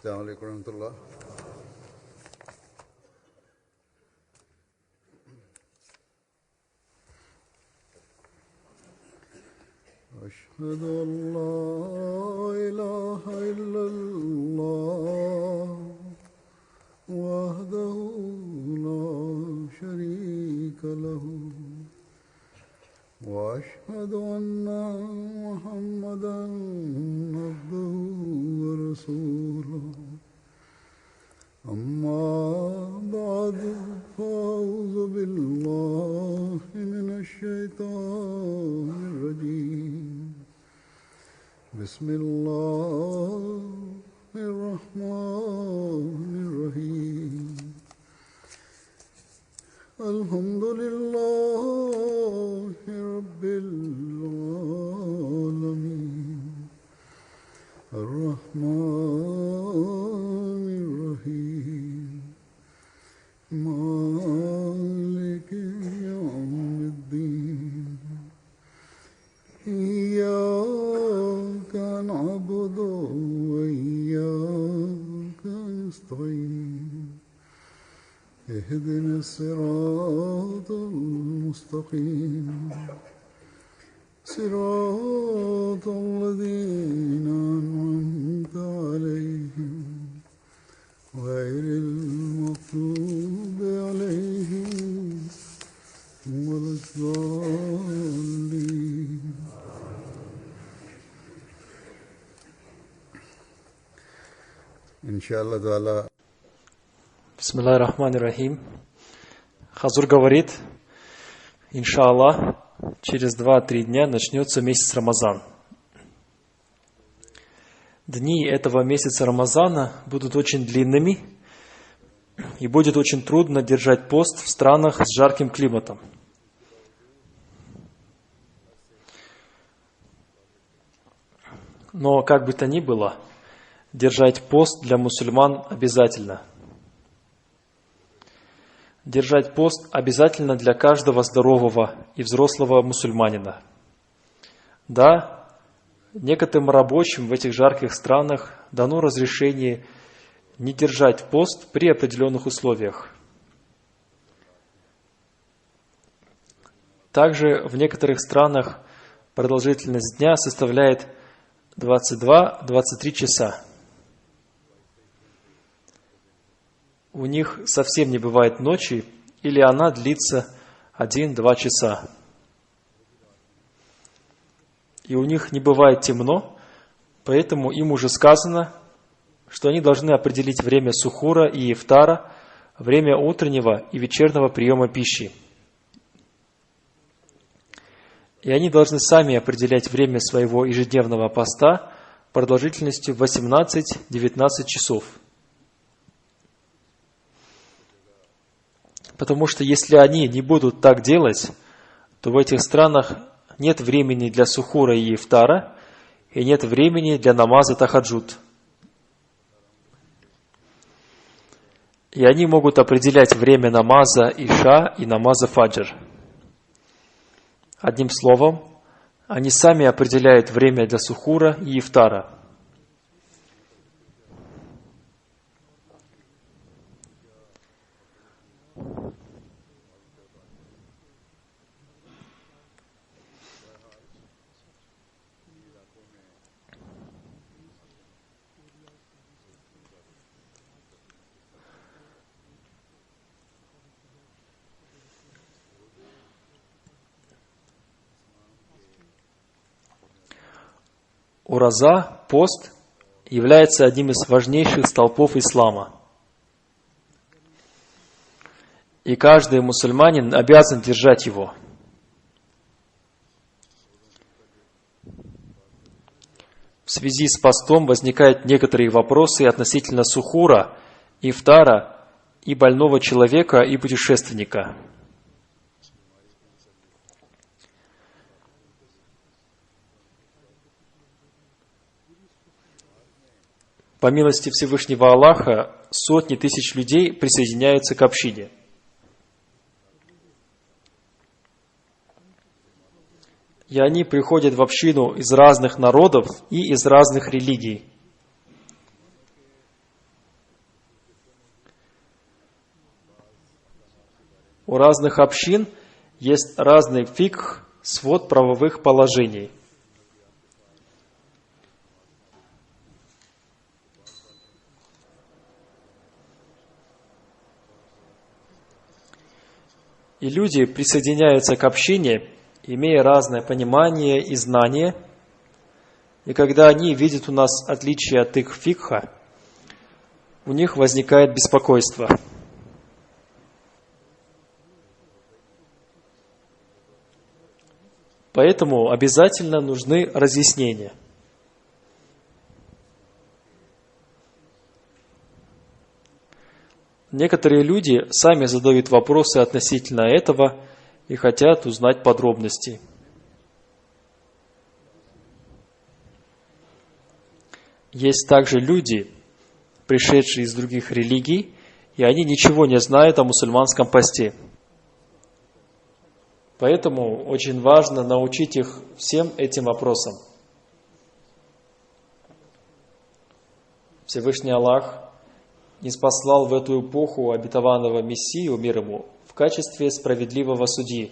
السلام عليكم ورحمة الله. أشهد أن لا إله إلا الله وحده لا شريك له وأشهد أن محمدا عبده ورسوله أما بعد فأعوذ بالله من الشيطان الرجيم بسم الله الرحمن الرحيم الحمد لله رب العالمين الرحمن الرحيم مالك يوم الدين إياك نعبد وإياك نستعين اهدنا الصراط المستقيم صراط الذين أنعمت عليهم غير المغضوب عليهم ولا الضالين. Иншаллах та'аля. Бисмиллахир-рахманир-рахим. Хазур говорит, иншаллах, через 2-3 дня начнется месяц Рамазан. Дни этого месяца Рамазана будут очень длинными, и будет очень трудно держать пост в странах с жарким климатом. Но, как бы то ни было, держать пост для мусульман обязательно. Держать пост обязательно для каждого здорового и взрослого мусульманина. Да, некоторым рабочим в этих жарких странах дано разрешение не держать пост при определенных условиях. Также в некоторых странах продолжительность дня составляет 22-23 часа. У них совсем не бывает ночи, или она длится 1-2 часа. И у них не бывает темно, поэтому им уже сказано, что они должны определить время сухура и ифтара, время утреннего и вечернего приема пищи. И они должны сами определять время своего ежедневного поста продолжительностью 18-19 часов. Потому что если они не будут так делать, то в этих странах нет времени для сухура и ифтара, и нет времени для намаза тахаджуд. И они могут определять время намаза иша и намаза фаджр. Одним словом, они сами определяют время для сухура и ифтара. Ураза, пост, является одним из важнейших столпов ислама. И каждый мусульманин обязан держать его. В связи с постом возникают некоторые вопросы относительно сухура, ифтара и больного человека и путешественника. По милости Всевышнего Аллаха, сотни тысяч людей присоединяются к общине. И они приходят в общину из разных народов и из разных религий. у разных общин есть разный фикх, свод правовых положений. И люди присоединяются к общине, имея разное понимание и знание, и когда они видят у нас отличие от их фикха, у них возникает беспокойство. Поэтому обязательно нужны разъяснения. Некоторые люди сами задают вопросы относительно этого и хотят узнать подробности. Есть также люди, пришедшие из других религий, и они ничего не знают о мусульманском посте. Поэтому очень важно научить их всем этим вопросам. Всевышний Аллах ниспослал в эту эпоху обетованного Мессию, мир ему, в качестве справедливого судьи.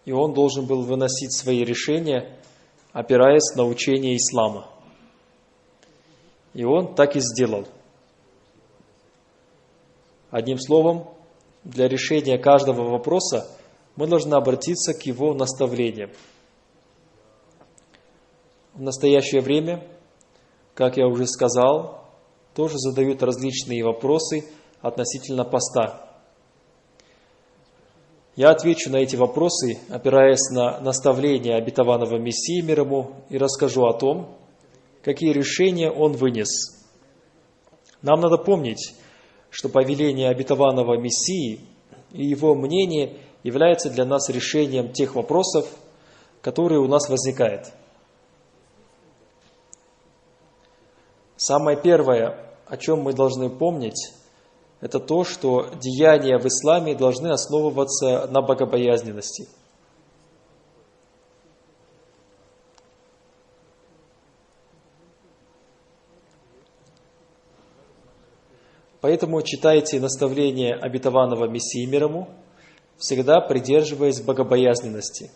И он должен был выносить свои решения, опираясь на учение ислама. И он так и сделал. Одним словом, для решения каждого вопроса мы должны обратиться к его наставлениям. В настоящее время, как я уже сказал, тоже задают различные вопросы относительно поста. Я отвечу на эти вопросы, опираясь на наставления обетованного Мессии, мир ему, и расскажу о том, какие решения он вынес. Нам надо помнить, что повеление обетованного Мессии и его мнение является для нас решением тех вопросов, которые у нас возникают. Самое первое, о чем мы должны помнить, это то, что деяния в исламе должны основываться на богобоязненности. Поэтому читайте наставления обетованного Мессии мир ему, всегда придерживаясь богобоязненности.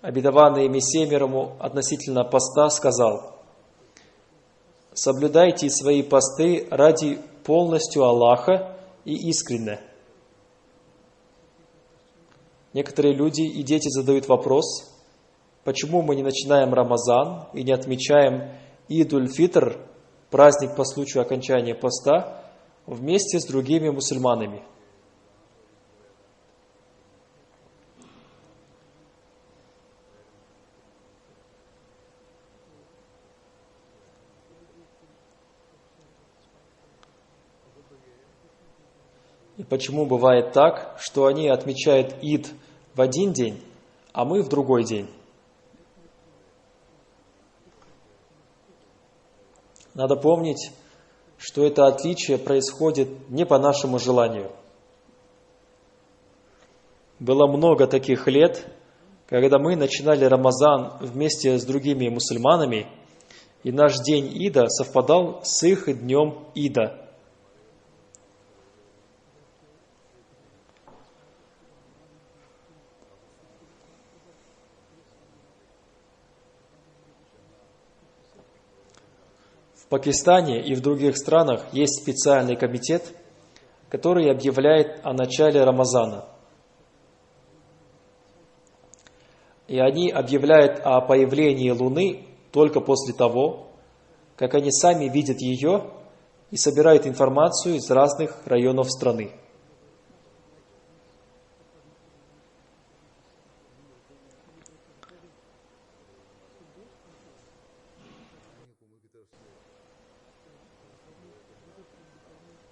Обетованный Мессия мир ему относительно поста сказал: «Соблюдайте свои посты ради полностью Аллаха и искренне». Некоторые люди и дети задают вопрос, почему мы не начинаем Рамазан и не отмечаем Ид-уль-Фитр, праздник по случаю окончания поста, вместе с другими мусульманами. И почему бывает так, что они отмечают Ид в один день, а мы в другой день? Надо помнить, что это отличие происходит не по нашему желанию. Было много таких лет, когда мы начинали Рамазан вместе с другими мусульманами, и наш день Ида совпадал с их днем Ида. В Пакистане и в других странах есть специальный комитет, который объявляет о начале Рамазана. И они объявляют о появлении Луны только после того, как они сами видят ее и собирают информацию из разных районов страны.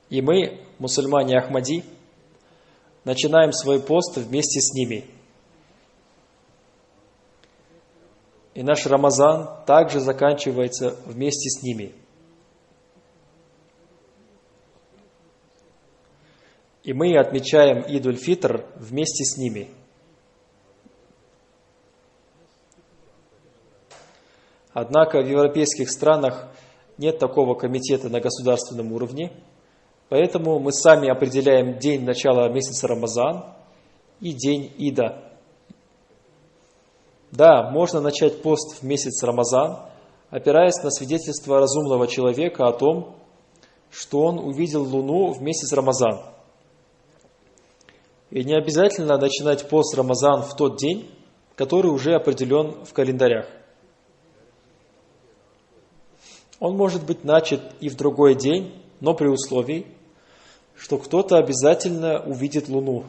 И мы, мусульмане Ахмади, начинаем свой пост вместе с ними. И наш Рамазан также заканчивается вместе с ними. И мы отмечаем Ид-уль-Фитр вместе с ними. Однако в европейских странах нет такого комитета на государственном уровне, поэтому мы сами определяем день начала месяца Рамазан и день Ида. Да, можно начать пост в месяц Рамазан, опираясь на свидетельство разумного человека о том, что он увидел Луну в месяц Рамазан. И не обязательно начинать пост Рамазан в тот день, который уже определен в календарях. Он может быть начат и в другой день, но при условии, что кто-то обязательно увидит Луну.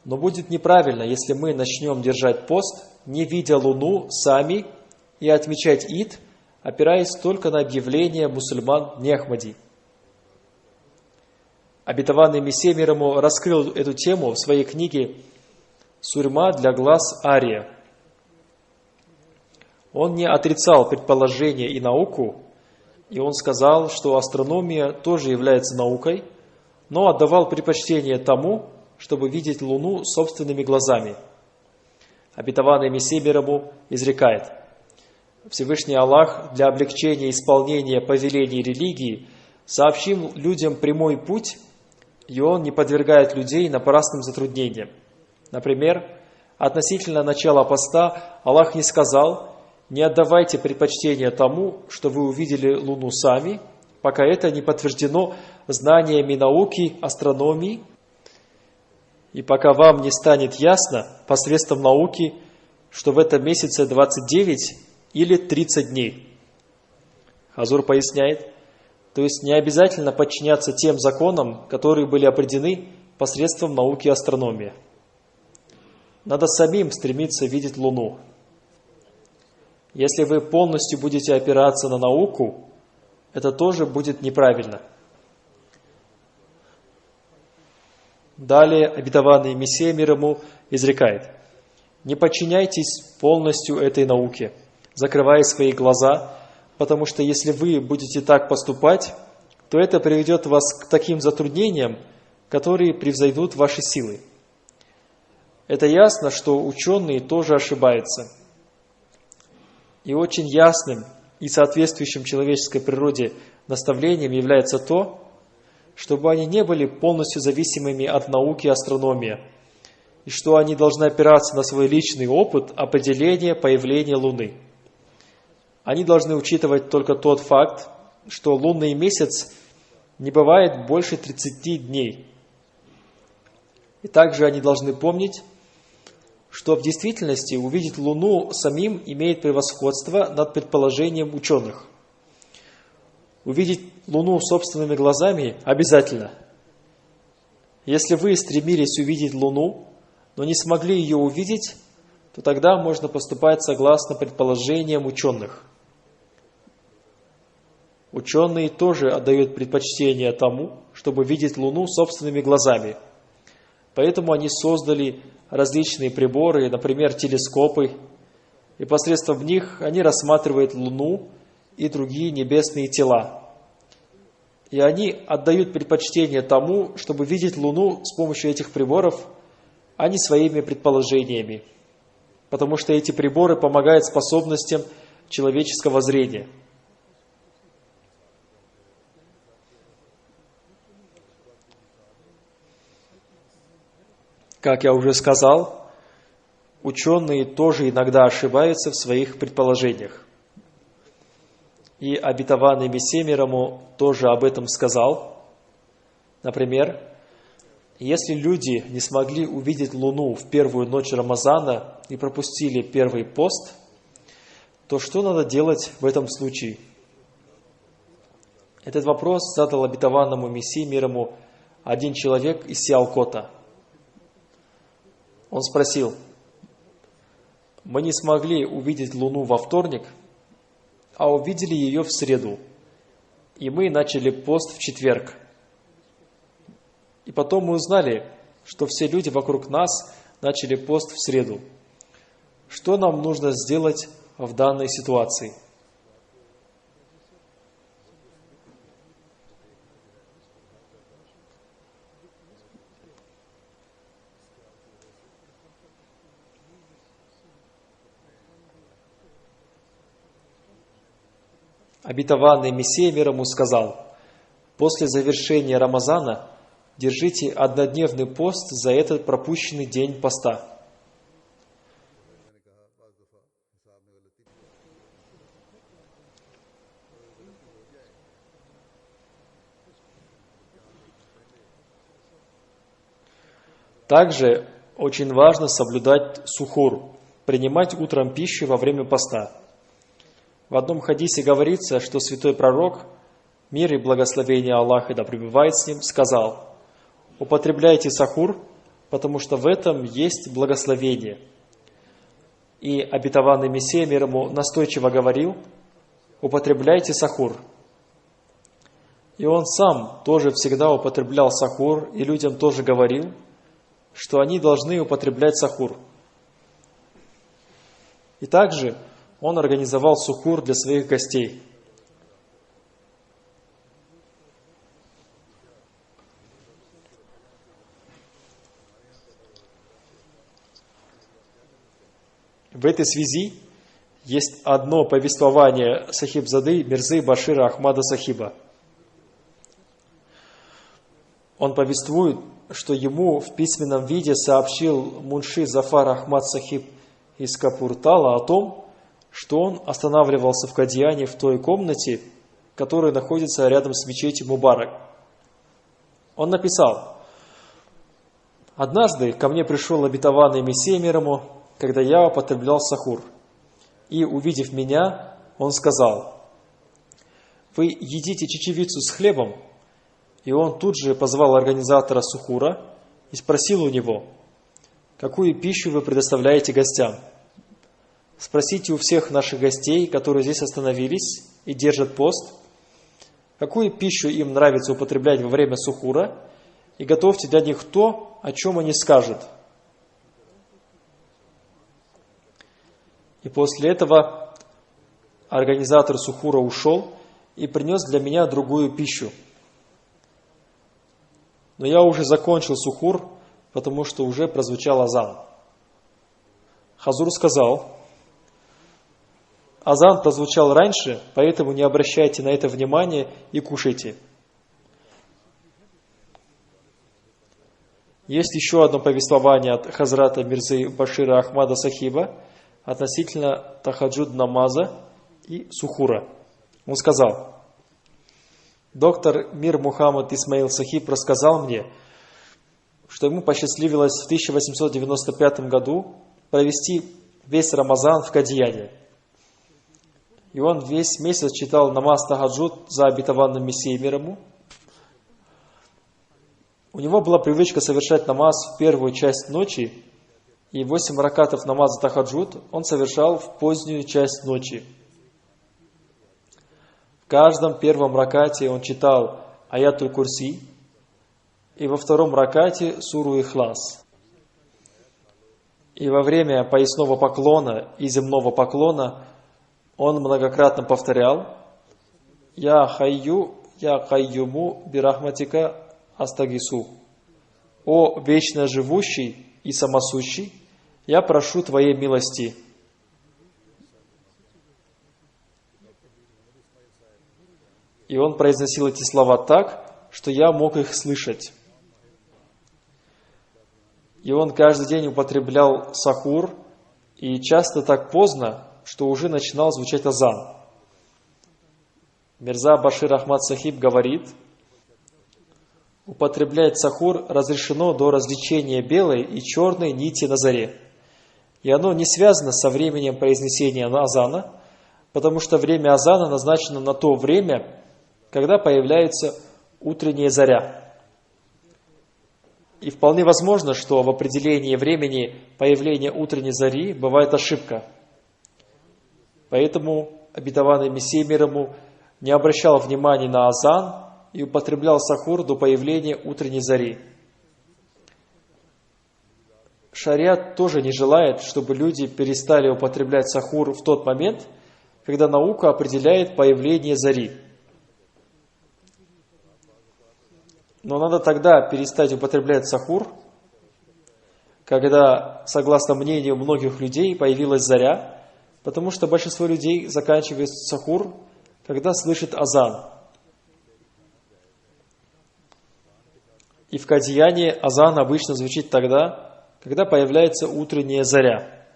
Но будет неправильно, если мы начнем держать пост, не видя Луну сами, и отмечать Ид, опираясь только на объявление мусульман не Ахмади. Обетованный Мессия мир ему раскрыл эту тему в своей книге «Сурьма для глаз Ария». Он не отрицал предположения и науку, и он сказал, что астрономия тоже является наукой, но отдавал предпочтение тому, чтобы видеть Луну собственными глазами. Обетованный Мессия мир ему изрекает: Всевышний Аллах для облегчения исполнения повелений религии сообщил людям прямой путь, и Он не подвергает людей напрасным затруднениям. Например, относительно начала поста Аллах не сказал: не отдавайте предпочтение тому, что вы увидели Луну сами, пока это не подтверждено знаниями науки, астрономии, и пока вам не станет ясно посредством науки, что в этом месяце 29 или 30 дней. Хазур поясняет, то есть не обязательно подчиняться тем законам, которые были определены посредством науки и астрономии. Надо самим стремиться видеть Луну. Если вы полностью будете опираться на науку, это тоже будет неправильно. Далее обетованный Мессия мир ему изрекает: не подчиняйтесь полностью этой науке, закрывая свои глаза, потому что если вы будете так поступать, то это приведет вас к таким затруднениям, которые превзойдут ваши силы. Это ясно, что ученые тоже ошибаются. И очень ясным и соответствующим человеческой природе наставлением является то, чтобы они не были полностью зависимыми от науки и астрономии, и что они должны опираться на свой личный опыт определения появления Луны. Они должны учитывать только тот факт, что лунный месяц не бывает больше 30 дней. И также они должны помнить, что в действительности увидеть Луну самим имеет превосходство над предположением ученых. Увидеть Луну собственными глазами обязательно. Если вы стремились увидеть Луну, но не смогли ее увидеть, то тогда можно поступать согласно предположениям ученых. Ученые тоже отдают предпочтение тому, чтобы видеть Луну собственными глазами. Поэтому они создали различные приборы, например, телескопы, и посредством них они рассматривают Луну и другие небесные тела. И они отдают предпочтение тому, чтобы видеть Луну с помощью этих приборов, а не своими предположениями, потому что эти приборы помогают способностям человеческого зрения. Как я уже сказал, ученые тоже иногда ошибаются в своих предположениях. И обетованный Мессия мир ему тоже об этом сказал. Например, если люди не смогли увидеть Луну в первую ночь Рамазана и пропустили первый пост, то что надо делать в этом случае? Этот вопрос задал обетованному Мессии мир ему один человек из Сиалкота. Он спросил: мы не смогли увидеть Луну во вторник, а увидели ее в среду, и мы начали пост в четверг. И потом мы узнали, что все люди вокруг нас начали пост в среду. Что нам нужно сделать в данной ситуации? обетованный Мессия мир ему сказал: после завершения Рамазана держите однодневный пост за этот пропущенный день поста. Также очень важно соблюдать сухур, принимать утром пищу во время поста. В одном хадисе говорится, что святой пророк, мир и благословение Аллаха да пребывает с ним, сказал: употребляйте сахур, потому что в этом есть благословение. И обетованный Мессия мир ему настойчиво говорил: употребляйте сахур. И он сам тоже всегда употреблял сахур, и людям тоже говорил, что они должны употреблять сахур. И также он организовал сухур для своих гостей. В этой связи есть одно повествование Сахибзады Мирзы Башира Ахмада Сахиба. Он повествует, что ему в письменном виде сообщил Мунши Зафар Ахмад Сахиб из Капуртала о том, что он останавливался в Кадьяне в той комнате, которая находится рядом с мечетью Мубарак. Он написал: «Однажды ко мне пришел обетованный Мессия мир ему, когда я употреблял сахур. И, увидев меня, он сказал: вы едите чечевицу с хлебом?» И он тут же позвал организатора сухура и спросил у него: какую пищу вы предоставляете гостям? Спросите у всех наших гостей, которые здесь остановились и держат пост, какую пищу им нравится употреблять во время сухура, и готовьте для них то, о чем они скажут. И после этого организатор сухура ушел и принес для меня другую пищу. Но я уже закончил сухур, потому что уже прозвучал азан. Хазур сказал: азан прозвучал раньше, поэтому не обращайте на это внимания и кушайте. Есть еще одно повествование от Хазрата Мирзы Башира Ахмада Сахиба относительно тахаджуд намаза и сухура. Он сказал: доктор Мир Мухаммад Исмаил Сахиб рассказал мне, что ему посчастливилось в 1895 году провести весь Рамазан в Кадьяне. И он весь месяц читал намаз тахаджуд за обетованным Мессией мир ему. У него была привычка совершать намаз в первую часть ночи, и 8 ракатов намаза тахаджуд он совершал в позднюю часть ночи. В каждом первом ракате он читал аятуль курси, и во втором ракате суру Ихлас. И во время поясного поклона и земного поклона он многократно повторял: «Я хайю, я хайюму бирахматика астагису». «О вечно живущий и самосущий, я прошу Твоей милости». И он произносил эти слова так, что я мог их слышать. И он каждый день употреблял сахур, и часто так поздно, что уже начинал звучать азан. Мирза Башир Ахмад Сахиб говорит: употреблять сахур разрешено до развлечения белой и черной нити на заре. И оно не связано со временем произнесения азана, потому что время азана назначено на то время, когда появляется утренняя заря. И вполне возможно, что в определении времени появления утренней зари бывает ошибка. Поэтому обетованный Мессия мир ему не обращал внимания на азан и употреблял сахур до появления утренней зари. Шариат тоже не желает, чтобы люди перестали употреблять сахур в тот момент, когда наука определяет появление зари. Но надо тогда перестать употреблять сахур, когда, согласно мнению многих людей, появилась заря, потому что большинство людей заканчивает сахур, когда слышит азан. И в Кадьяне азан обычно звучит тогда, когда появляется утренняя заря.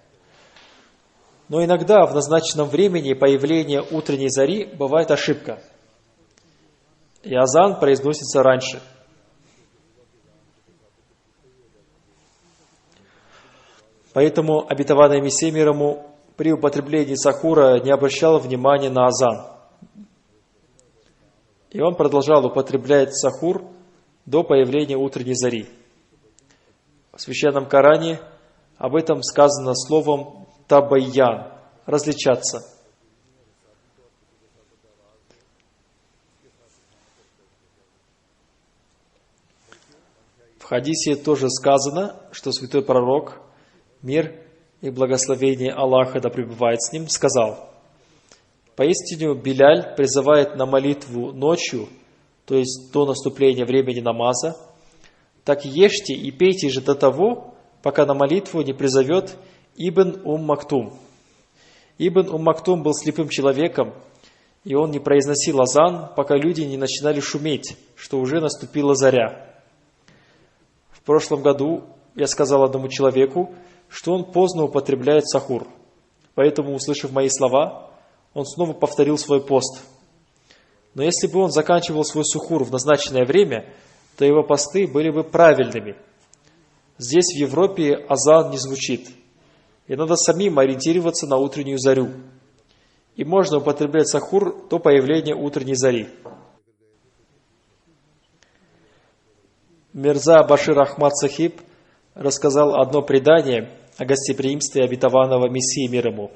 Но иногда в назначенном времени появления утренней зари бывает ошибка. И азан произносится раньше. Поэтому обетованный Мессия мир ему при употреблении сахура не обращал внимания на азан. И он продолжал употреблять сахур до появления утренней зари. В Священном Коране об этом сказано словом «табайян» – «различаться». В хадисе тоже сказано, что святой пророк, мир и благословение Аллаха да пребывает с ним, сказал: «Поистине Биляль призывает на молитву ночью, то есть до наступления времени намаза, так ешьте и пейте же до того, пока на молитву не призовет Ибн Мактум». Ибн Мактум был слепым человеком, и он не произносил азан, пока люди не начинали шуметь, что уже наступила заря. В прошлом году я сказал одному человеку, что он поздно употребляет сахур. Поэтому, услышав мои слова, он снова повторил свой пост. Но если бы он заканчивал свой сухур в назначенное время, то его посты были бы правильными. Здесь, в Европе, азан не звучит. И надо самим ориентироваться на утреннюю зарю. И можно употреблять сахур до появления утренней зари. Мирза Башир Ахмад Сахиб рассказал одно предание о гостеприимстве обетованного Мессии мир ему.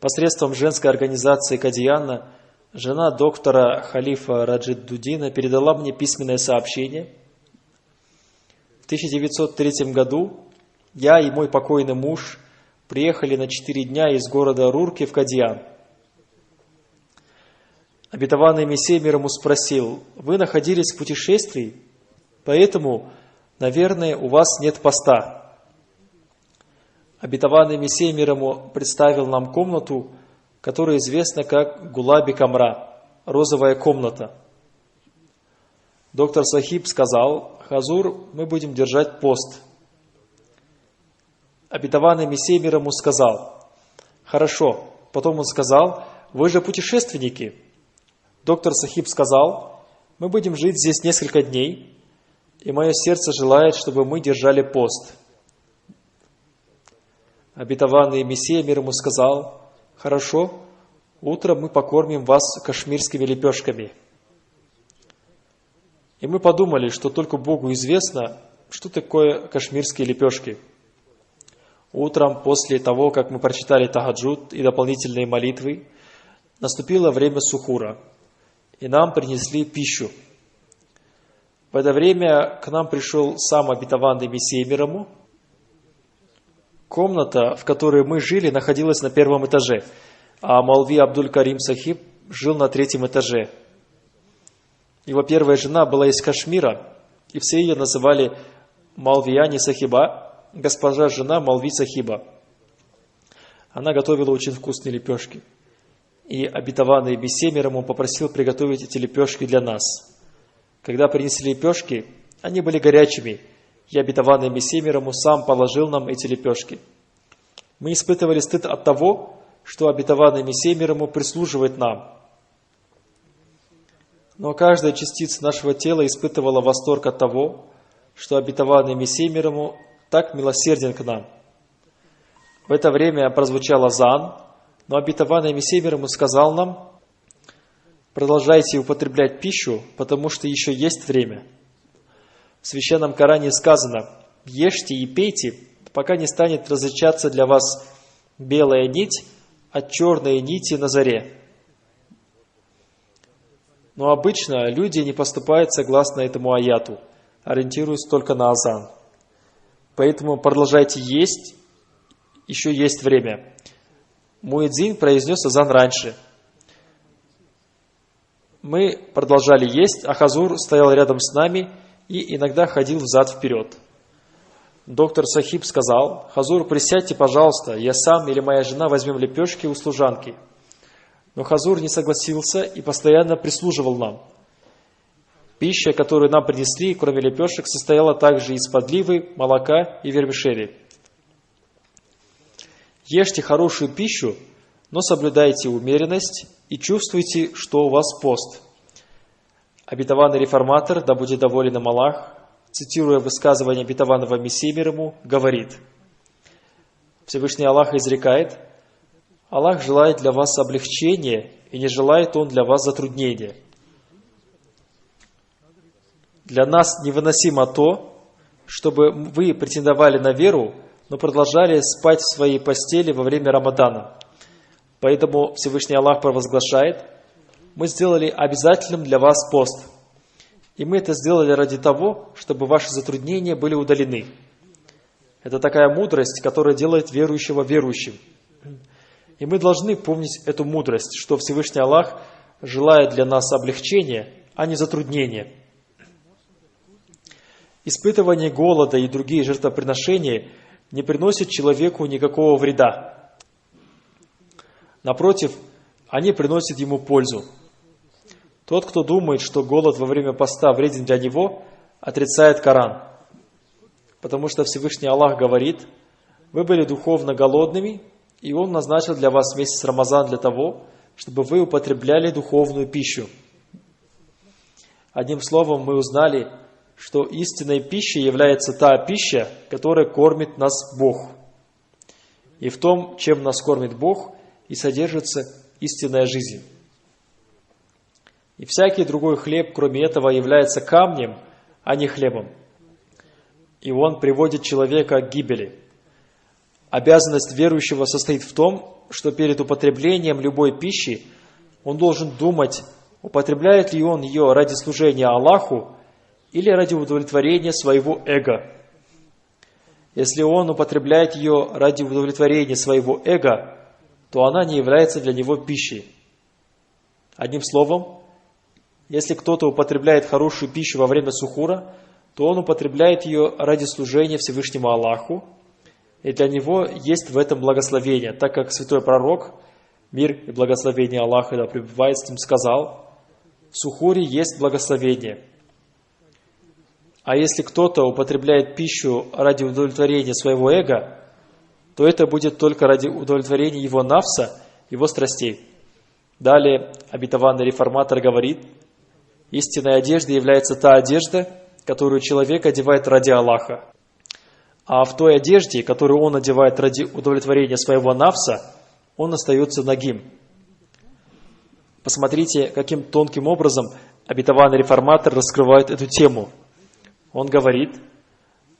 Посредством женской организации Кадьяна жена доктора Халифа Раджиддудина передала мне письменное сообщение. В 1903 году я и мой покойный муж приехали на 4 дня из города Рурки в Кадьян. Обетованный Мессия мир ему спросил: «Вы находились в путешествии, поэтому, наверное, у вас нет поста». Обетованный Мессия мир ему представил нам комнату, которая известна как Гулаби Камра, розовая комната. Доктор Сахиб сказал: «Хазур, мы будем держать пост». Обетованный Мессия мир ему сказал: «Хорошо». Потом он сказал: «Вы же путешественники». Доктор Сахиб сказал: «Мы будем жить здесь несколько дней, и мое сердце желает, чтобы мы держали пост». Обетованный Мессия мир ему сказал: «Хорошо, утром мы покормим вас кашмирскими лепешками». И мы подумали, что только Богу известно, что такое кашмирские лепешки. Утром, после того, как мы прочитали тахаджуд и дополнительные молитвы, наступило время сухура, и нам принесли пищу. В это время к нам пришел сам обетованный Мессия мир ему. Комната, в которой мы жили, находилась на 1-м этаже, а Маулви Абдуль-Карим Сахиб жил на 3-м этаже. Его первая жена была из Кашмира, и все ее называли Маулвияни Сахиба, госпожа жена Маулви Сахиба. Она готовила очень вкусные лепешки. И обетованный Мессия мир ему попросил приготовить эти лепешки для нас. Когда принесли лепешки, они были горячими, и обетованный Мессия мир ему сам положил нам эти лепешки. Мы испытывали стыд от того, что обетованный Мессия мир ему прислуживает нам. Но каждая частица нашего тела испытывала восторг от того, что обетованный Мессия мир ему так милосерден к нам. В это время прозвучал азан, но обетованный Мессия мир ему сказал нам: «Продолжайте употреблять пищу, потому что еще есть время». В Священном Коране сказано: «Ешьте и пейте, пока не станет различаться для вас белая нить от черной нити на заре». Но обычно люди не поступают согласно этому аяту, ориентируясь только на азан. Поэтому продолжайте есть, еще есть время. Муэдзин произнес азан раньше. Мы продолжали есть, а Хазур стоял рядом с нами и иногда ходил взад-вперед. Доктор Сахиб сказал: «Хазур, присядьте, пожалуйста, я сам или моя жена возьмем лепешки у служанки». Но Хазур не согласился и постоянно прислуживал нам. Пища, которую нам принесли, кроме лепешек, состояла также из подливы, молока и вермишели. Ешьте хорошую пищу, но соблюдайте умеренность и чувствуйте, что у вас пост. Обетованный реформатор, да будет доволен им Аллах, цитируя высказывание обетованного Мессии мир ему, говорит: Всевышний Аллах изрекает: Аллах желает для вас облегчения, и не желает Он для вас затруднения. Для нас невыносимо то, чтобы вы претендовали на веру, но продолжали спать в своей постели во время Рамадана. Поэтому Всевышний Аллах провозглашает: мы сделали обязательным для вас пост. И мы это сделали ради того, чтобы ваши затруднения были удалены. Это такая мудрость, которая делает верующего верующим. И мы должны помнить эту мудрость, что Всевышний Аллах желает для нас облегчения, а не затруднения. Испытывание голода и другие жертвоприношения не приносят человеку никакого вреда. Напротив, они приносят ему пользу. Тот, кто думает, что голод во время поста вреден для него, отрицает Коран. Потому что Всевышний Аллах говорит: вы были духовно голодными, и Он назначил для вас месяц Рамазан для того, чтобы вы употребляли духовную пищу. Одним словом, мы узнали, что истинной пищей является та пища, которая кормит нас Бог. И в том, чем нас кормит Бог, и содержится истинная жизнь. И всякий другой хлеб, кроме этого, является камнем, а не хлебом. И он приводит человека к гибели. Обязанность верующего состоит в том, что перед употреблением любой пищи он должен думать, употребляет ли он ее ради служения Аллаху или ради удовлетворения своего эго. Если он употребляет ее ради удовлетворения своего эго, то она не является для него пищей. Одним словом, если кто-то употребляет хорошую пищу во время сухура, то он употребляет ее ради служения Всевышнему Аллаху, и для него есть в этом благословение, так как святой пророк, мир и благословение Аллаха да пребывает с ним, сказал: в сухуре есть благословение. А если кто-то употребляет пищу ради удовлетворения своего эго, то это будет только ради удовлетворения его нафса, его страстей. Далее обетованный реформатор говорит: истинной одеждой является та одежда, которую человек одевает ради Аллаха. А в той одежде, которую он одевает ради удовлетворения своего нафса, он остается нагим. Посмотрите, каким тонким образом обетованный реформатор раскрывает эту тему. Он говорит: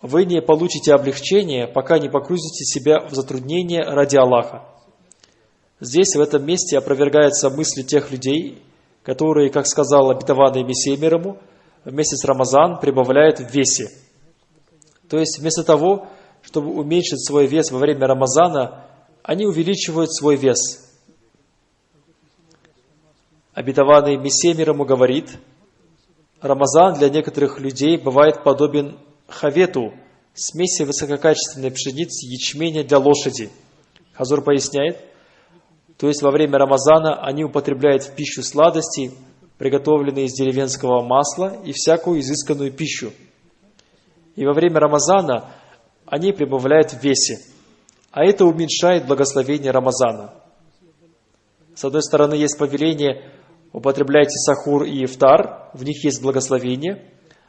вы не получите облегчение, пока не погрузите себя в затруднение ради Аллаха. Здесь, в этом месте, опровергаются мысли тех людей, которые, как сказал обетованный Мессия мир ему, в месяц Рамазан прибавляют в весе. То есть, вместо того, чтобы уменьшить свой вес во время Рамазана, они увеличивают свой вес. Обетованный Мессия мир ему говорит: Рамазан для некоторых людей бывает подобен хавету, смеси высококачественной пшеницы и ячменя для лошади. Хазур поясняет: то есть во время Рамазана они употребляют в пищу сладости, приготовленные из деревенского масла, и всякую изысканную пищу. И во время Рамазана они прибавляют в весе, а это уменьшает благословение Рамазана. С одной стороны, есть повеление: употребляйте сахур и ифтар, в них есть благословение,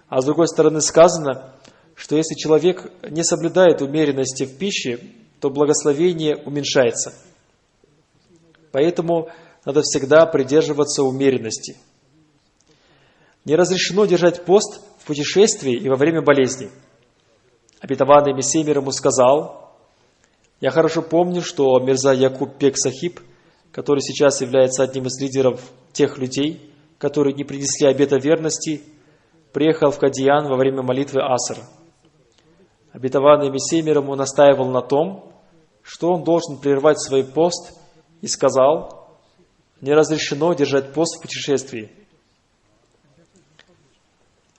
а с другой стороны сказано, что если человек не соблюдает умеренности в пище, то благословение уменьшается. Поэтому надо всегда придерживаться умеренности. Не разрешено держать пост в путешествии и во время болезни. Обетованный Мессия мир ему сказал: я хорошо помню, что Мирза Якуб Бек Сахиб, который сейчас является одним из лидеров тех людей, которые не принесли обета верности, приехал в Кадиян во время молитвы Аср. Обетованный Мессия мир ему настаивал на том, что он должен прервать свой пост, и сказал: не разрешено держать пост в путешествии.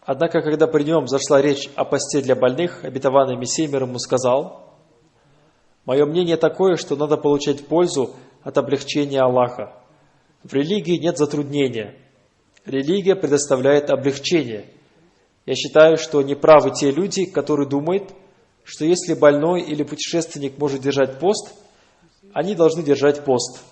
Однако, когда при нем зашла речь о посте для больных, обетованный Мессия мир ему сказал: мое мнение такое, что надо получать пользу от облегчения Аллаха. В религии нет затруднения. Религия предоставляет облегчение. Я считаю, что неправы те люди, которые думают, что если больной или путешественник может держать пост, они должны держать пост.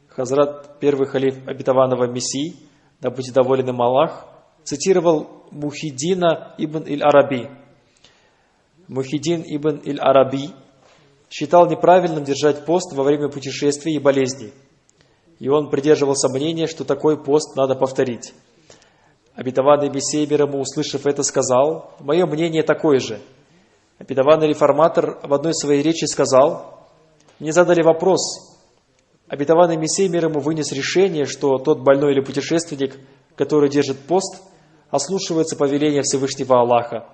Хазрат, первый халиф обетованного Мессии, да будет доволен им Аллах, цитировал Мухиддина ибн Иль-Араби. Мухиддин ибн Иль-Араби считал неправильным держать пост во время путешествий и болезней. И он придерживался мнения, что такой пост надо повторить. Обетованный Мессия, мир ему, услышав это, сказал: «Мое мнение такое же». Обетованный реформатор в одной своей речи сказал: «Мне задали вопрос». Обетованный Мессия, мир ему, вынес решение, что тот больной или путешественник, который держит пост, ослушивается повеления Всевышнего Аллаха.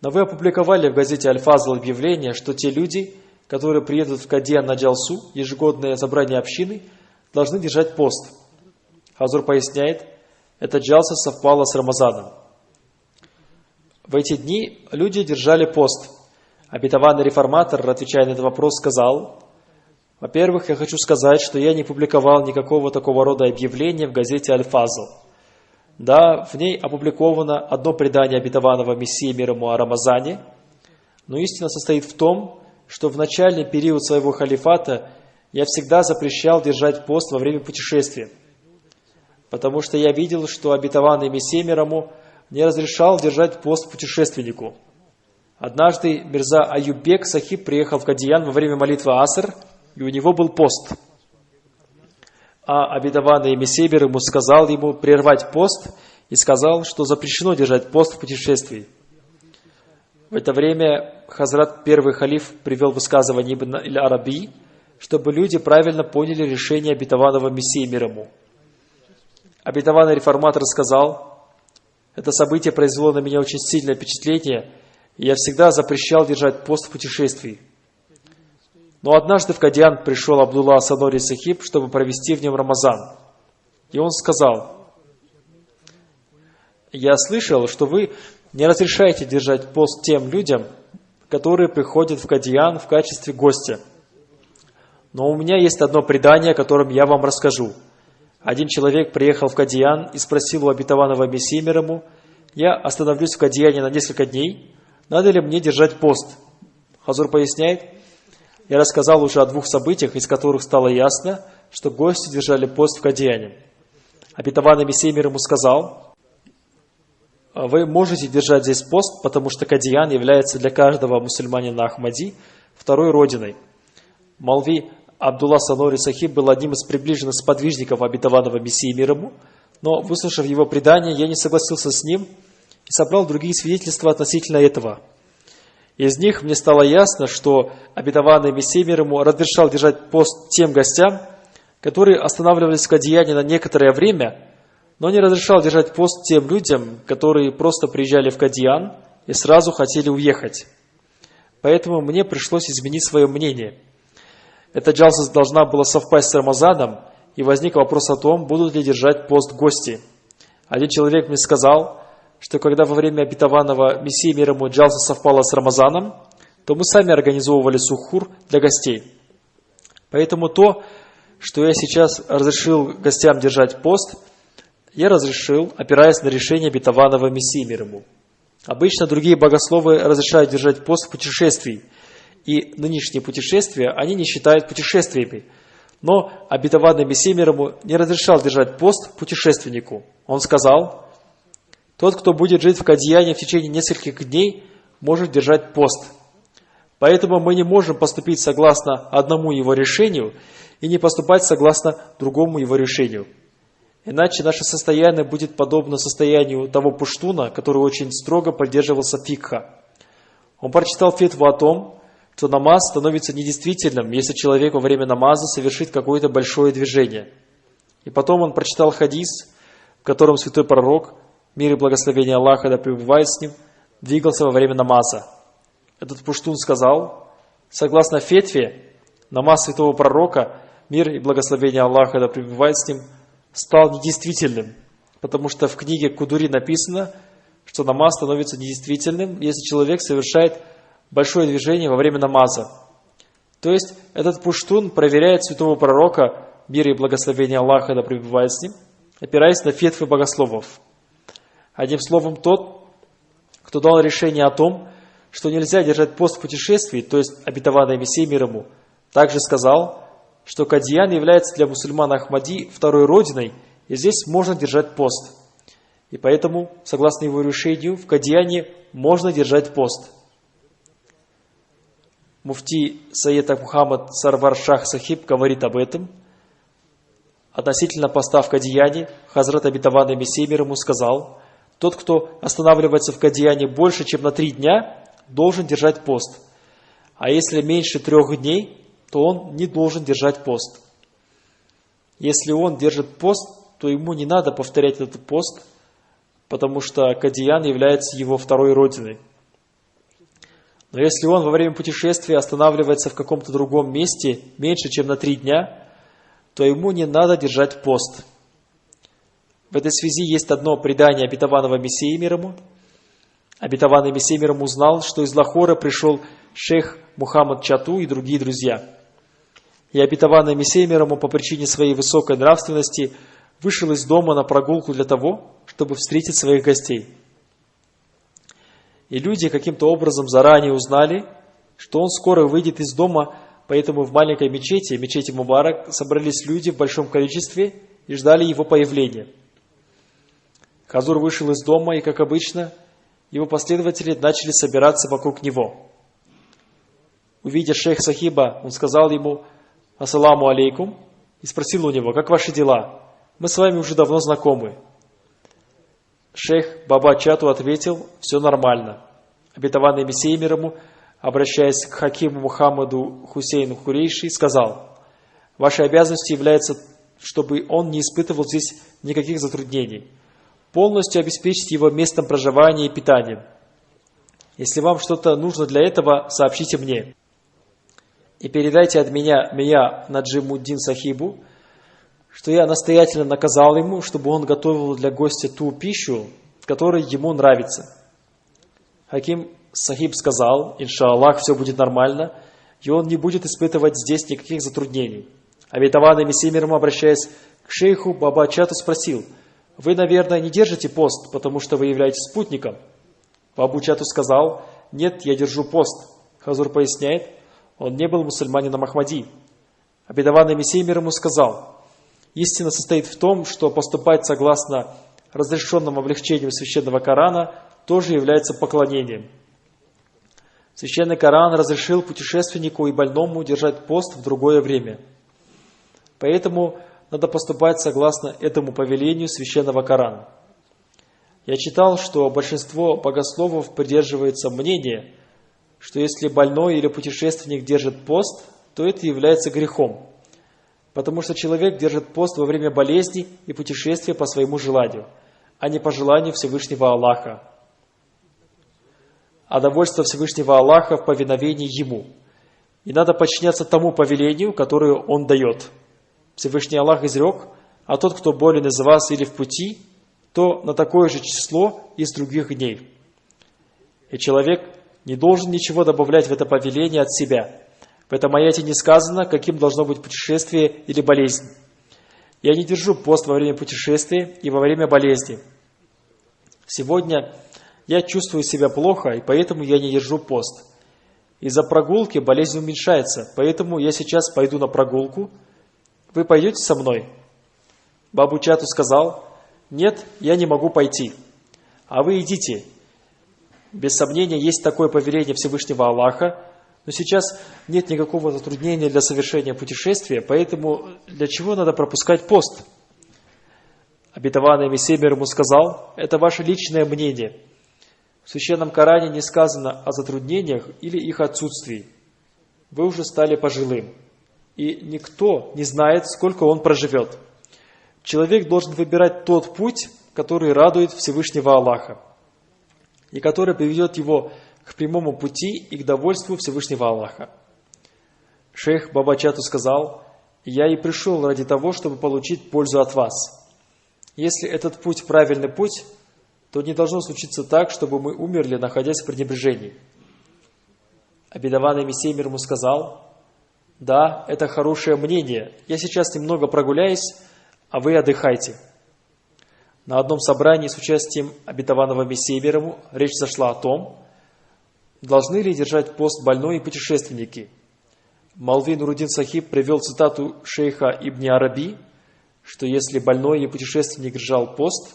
Но вы опубликовали в газете «Аль-Фазл» объявление, что те люди, которые приедут в Кадьян на Джалсу, ежегодное собрание общины, должны держать пост. Хазур поясняет, эта Джалса совпала с Рамазаном. В эти дни люди держали пост. Обетованный реформатор, отвечая на этот вопрос, сказал: «Во-первых, я хочу сказать, что я не публиковал никакого такого рода объявления в газете «Аль-Фазл». Да, в ней опубликовано одно предание обетованного Мессии, мир ему, о Рамазане, но истина состоит в том, что в начальный период своего халифата я всегда запрещал держать пост во время путешествия, потому что я видел, что обетованный Мессия, мир ему, не разрешал держать пост путешественнику. Однажды Мирза Аюббек Сахиб приехал в Кадьян во время молитвы Аср, и у него был пост. А обетованный Мессия, мир ему, сказал ему прервать пост и сказал, что запрещено держать пост в путешествии. В это время Хазрат, первый халиф, привел высказывание Ибн Иль-Араби, чтобы люди правильно поняли решение обетованного Мессии, мир ему. Обетованный реформатор сказал: «Это событие произвело на меня очень сильное впечатление, и я всегда запрещал держать пост в путешествии. Но однажды в Кадьян пришел Абдулла Санори Сахиб, чтобы провести в нем Рамазан. И он сказал: я слышал, что вы не разрешаете держать пост тем людям, которые приходят в Кадьян в качестве гостя. Но у меня есть одно предание, о котором я вам расскажу. Один человек приехал в Кадьян и спросил у обетованного Мессии, мир ему: я остановлюсь в Кадьяне на несколько дней, надо ли мне держать пост? Хазур поясняет: я рассказал уже о двух событиях, из которых стало ясно, что гости держали пост в Кадьяне. Обетованный Мессия, мир ему, сказал: вы можете держать здесь пост, потому что Кадьян является для каждого мусульманина Ахмади второй родиной. Молви Абдулла Санори Сахиб был одним из приближенных сподвижников обетованного Мессии, мир ему, но, выслушав его предание, я не согласился с ним и собрал другие свидетельства относительно этого. Из них мне стало ясно, что обетованный Мессия, мир ему, разрешал держать пост тем гостям, которые останавливались в Кадьяне на некоторое время, но не разрешал держать пост тем людям, которые просто приезжали в Кадьян и сразу хотели уехать. Поэтому мне пришлось изменить свое мнение. Эта джалса должна была совпасть с Рамазаном, и возник вопрос о том, будут ли держать пост гости. Один человек мне сказал, что когда во время обетованного Мессии, мир ему, джалса совпала с Рамазаном, то мы сами организовывали сухур для гостей. Поэтому то, что я сейчас разрешил гостям держать пост, я разрешил, опираясь на решение обетованного Мессии, мир ему. Обычно другие богословы разрешают держать пост в путешествии, и нынешние путешествия они не считают путешествиями. Но обетованный Мессия, мир ему, не разрешал держать пост путешественнику. Он сказал: тот, кто будет жить в Кадьяне в течение нескольких дней, может держать пост. Поэтому мы не можем поступить согласно одному его решению и не поступать согласно другому его решению. Иначе наше состояние будет подобно состоянию того пуштуна, который очень строго придерживался фикха. Он прочитал фетву о том, что намаз становится недействительным, если человек во время намаза совершит какое-то большое движение. И потом он прочитал хадис, в котором святой пророк, мир и благословение Аллаха да пребывает с ним, двигался во время намаза. Этот пуштун сказал: согласно фетве, намаз святого пророка, мир и благословение Аллаха да пребывает с ним, стал недействительным, потому что в книге Кудури написано, что намаз становится недействительным, если человек совершает большое движение во время намаза. То есть этот пуштун проверяет святого пророка, мир и благословение Аллаха да пребывает с ним, опираясь на фетвы богословов. Одним словом, тот, кто дал решение о том, что нельзя держать пост в путешествии, то есть обетованное Мессией мир ему, также сказал, что Кадьян является для мусульман Ахмади второй родиной, и здесь можно держать пост. И поэтому, согласно его решению, в Кадьяне можно держать пост. Муфти Саид Мухаммад Сарвар Шах Сахиб говорит об этом. Относительно поста в Кадьяне, Хазрат обетованный Мессия мир ему сказал, тот, кто останавливается в Кадьяне больше, чем на 3 дня, должен держать пост. А если меньше 3 дней, то он не должен держать пост. Если он держит пост, то ему не надо повторять этот пост, потому что Кадьян является его второй родиной. Но если он во время путешествия останавливается в каком-то другом месте меньше, чем на 3 дня, то ему не надо держать пост. В этой связи есть одно предание обетованного Мессии мир ему. Обетованный Мессия мир ему узнал, что из Лахора пришел шейх Мухаммад Чату и другие друзья. И обетованный Мессия мир ему по причине своей высокой нравственности вышел из дома на прогулку для того, чтобы встретить своих гостей. И люди каким-то образом заранее узнали, что он скоро выйдет из дома, поэтому в маленькой мечети, мечети Мубарак, собрались люди в большом количестве и ждали его появления. Хазур вышел из дома, и, как обычно, его последователи начали собираться вокруг него. Увидя шейх Сахиба, он сказал ему «Ассаламу алейкум» и спросил у него «Как ваши дела? Мы с вами уже давно знакомы». Шейх Баба Чату ответил «Все нормально». Обетованный Мессия мир ему, обращаясь к хакиму Мухаммаду Хусейну Хурейши, сказал «Вашей обязанностью является, чтобы он не испытывал здесь никаких затруднений. Полностью обеспечить его местом проживания и питанием. Если вам что-то нужно для этого, сообщите мне. И передайте от меня Наджимуддин Сахибу, что я настоятельно наказал ему, чтобы он готовил для гостя ту пищу, которая ему нравится». Хаким Сахиб сказал, иншаллах, все будет нормально, и он не будет испытывать здесь никаких затруднений. Обетованный Мессия мир ему, обращаясь к шейху Баба Чату, спросил: «Вы, наверное, не держите пост, потому что вы являетесь спутником?» Бабу Чату сказал: «Нет, я держу пост». Хазур поясняет, он не был мусульманином Ахмади. Обетованный Мессия мир ему сказал: «Истина состоит в том, что поступать согласно разрешенному облегчению священного Корана тоже является поклонением. Священный Коран разрешил путешественнику и больному держать пост в другое время. Поэтому надо поступать согласно этому повелению священного Корана. Я читал, что большинство богословов придерживается мнения, что если больной или путешественник держит пост, то это является грехом, потому что человек держит пост во время болезни и путешествия по своему желанию, а не по желанию Всевышнего Аллаха. А довольство Всевышнего Аллаха в повиновении Ему. И надо подчиняться тому повелению, которое Он дает. Всевышний Аллах изрек: а тот, кто болен из вас или в пути, то на такое же число из других дней. И человек не должен ничего добавлять в это повеление от себя. В этом аяте не сказано, каким должно быть путешествие или болезнь. Я не держу пост во время путешествия и во время болезни. Сегодня я чувствую себя плохо, и поэтому я не держу пост. Из-за прогулки болезнь уменьшается, поэтому я сейчас пойду на прогулку. Вы пойдете со мной?» Бабу Чату сказал: «Нет, я не могу пойти. А вы идите. Без сомнения, есть такое повеление Всевышнего Аллаха, но сейчас нет никакого затруднения для совершения путешествия, поэтому для чего надо пропускать пост?» Обетованный Мессия мир ему сказал: «Это ваше личное мнение. В Священном Коране не сказано о затруднениях или их отсутствии. Вы уже стали пожилым, и никто не знает, сколько он проживет. Человек должен выбирать тот путь, который радует Всевышнего Аллаха, и который приведет его к прямому пути и к довольству Всевышнего Аллаха». Шейх Баба Чату сказал: «Я и пришел ради того, чтобы получить пользу от вас. Если этот путь правильный путь, то не должно случиться так, чтобы мы умерли, находясь в пренебрежении». Обетованный Мессия мир ему сказал: Да, это хорошее мнение. Я сейчас немного прогуляюсь, а вы отдыхайте. На одном собрании с участием обетованного Мессии мир ему речь зашла о том, должны ли держать пост больной и путешественники. Молви Нуруддин Сахиб привел цитату шейха Ибн Араби, что если больной и путешественник держал пост,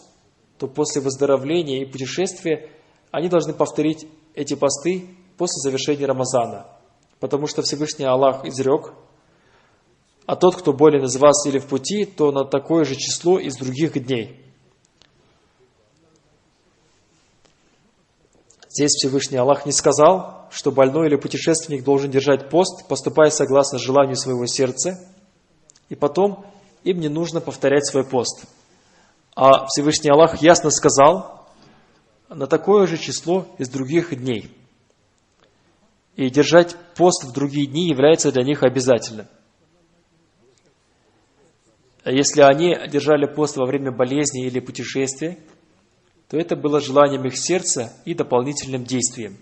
то после выздоровления и путешествия они должны повторить эти посты после завершения Рамазана, потому что Всевышний Аллах изрек: а тот, кто болен из вас или в пути, то на такое же число из других дней. Здесь Всевышний Аллах не сказал, что больной или путешественник должен держать пост, поступая согласно желанию своего сердца, и потом им не нужно повторять свой пост. А Всевышний Аллах ясно сказал: на такое же число из других дней. И держать пост в другие дни является для них обязательным. А если они держали пост во время болезни или путешествия, то это было желанием их сердца и дополнительным действием.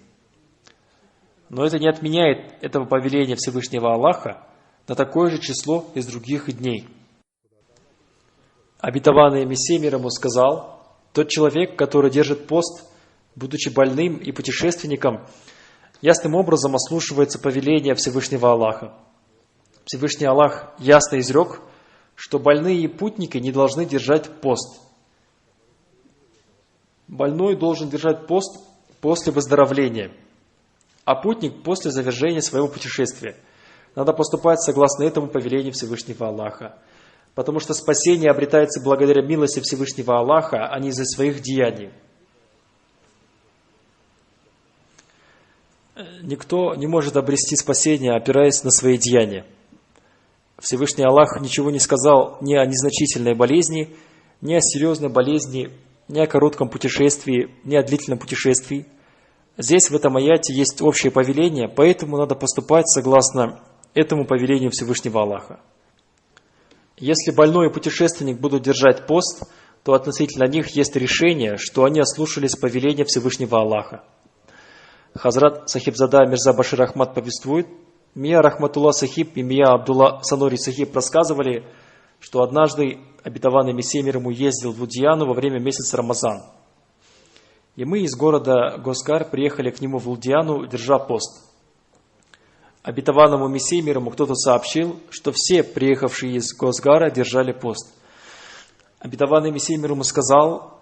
Но это не отменяет этого повеления Всевышнего Аллаха на такое же число из других дней. Обетованный Мессия мир ему сказал: тот человек, который держит пост, будучи больным и путешественником, ясным образом ослушивается повеления Всевышнего Аллаха. Всевышний Аллах ясно изрек, что больные и путники не должны держать пост. Больной должен держать пост после выздоровления, а путник после завершения своего путешествия. Надо поступать согласно этому повелению Всевышнего Аллаха, потому что спасение обретается благодаря милости Всевышнего Аллаха, а не из-за своих деяний. Никто не может обрести спасение, опираясь на свои деяния. Всевышний Аллах ничего не сказал ни о незначительной болезни, ни о серьезной болезни, ни о коротком путешествии, ни о длительном путешествии. Здесь, в этом аяте, есть общее повеление, поэтому надо поступать согласно этому повелению Всевышнего Аллаха. Если больной и путешественник будут держать пост, то относительно них есть решение, что они ослушались повеления Всевышнего Аллаха. Хазрат Сахибзада Мирза Башир Ахмад повествует: Мия Рахматулла Сахиб и Мия Абдулла Санори Сахиб рассказывали, что однажды обетованный Мессия мир ему ездил в Лудьяну во время месяца Рамазан. И мы из города Госгар приехали к нему в Лудьяну, держа пост. Обетованному Мессии мир ему кто-то сообщил, что все приехавшие из Госгара держали пост. Обетованный Мессия мир ему сказал: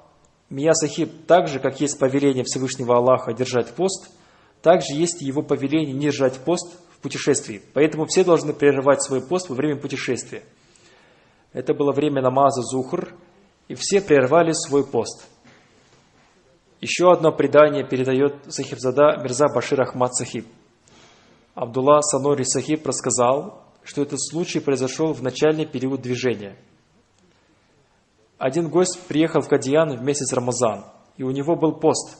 Мия Сахиб, так же, как есть повеление Всевышнего Аллаха держать пост, также есть и его повеление не держать пост в путешествии. Поэтому все должны прерывать свой пост во время путешествия. Это было время намаза Зухр, и все прервали свой пост. Еще одно предание передает Сахибзада Мирза Башир Ахмад Сахиб. Абдулла Санори Сахиб рассказал, что этот случай произошел в начальный период движения. Один гость приехал в Кадиян в месяц Рамазан, и у него был пост.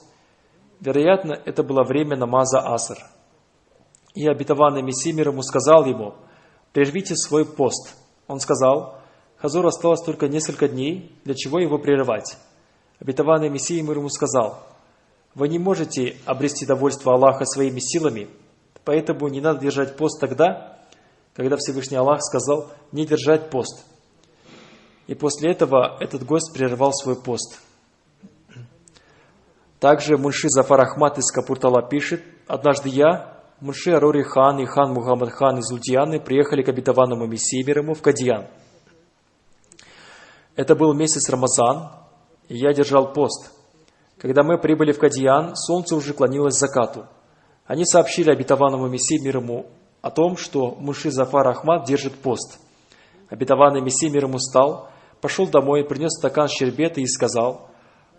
Вероятно, это было время намаза Аср. И обетованный Мессия мир ему сказал ему: прервите свой пост. Он сказал: Хазур, осталось только несколько дней, для чего его прерывать? Обетованный Мессия мир ему сказал: вы не можете обрести довольство Аллаха своими силами, поэтому не надо держать пост тогда, когда Всевышний Аллах сказал не держать пост. И после этого этот гость прерывал свой пост. Также Мунши Зафар Ахмад из Капуртала пишет: однажды я, Мунши Арори хан и хан Мухаммад хан из Лудьяны приехали к обетованному Мессии мир ему в Кадиян. Это был месяц Рамазан, и я держал пост. Когда мы прибыли в Кадиян, солнце уже клонилось к закату. Они сообщили обетованному Мессии мир ему о том, что Мунши Зафар Ахмад держит пост. Обетованный Мессия мир ему встал, пошел домой, принес стакан щербета и сказал: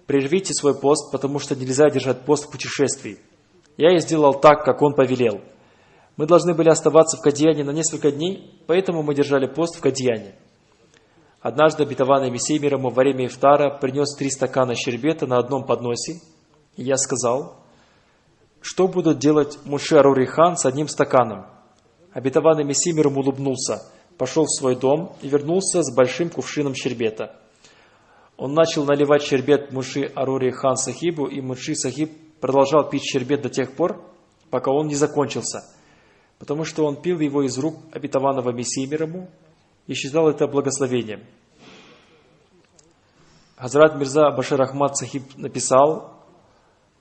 прервите свой пост, потому что нельзя держать пост в путешествии. Я и сделал так, как он повелел. Мы должны были оставаться в Кадияне на несколько дней, поэтому мы держали пост в Кадияне. Однажды обетованный Мессия мир ему во время ифтара принес 3 стакана щербета на одном подносе, и я сказал: что будут делать Мунши Арури хан с одним стаканом? Обетованный Мессия мир ему улыбнулся, пошел в свой дом и вернулся с большим кувшином щербета. Он начал наливать щербет Мунши Арури хан Сахибу, и Мунши Сахиб продолжал пить щербет до тех пор, пока он не закончился. потому что он пил его из рук обетованного Мессии мир ему и считал это благословением. Хазрат Мирза Башир Ахмад Сахиб написал: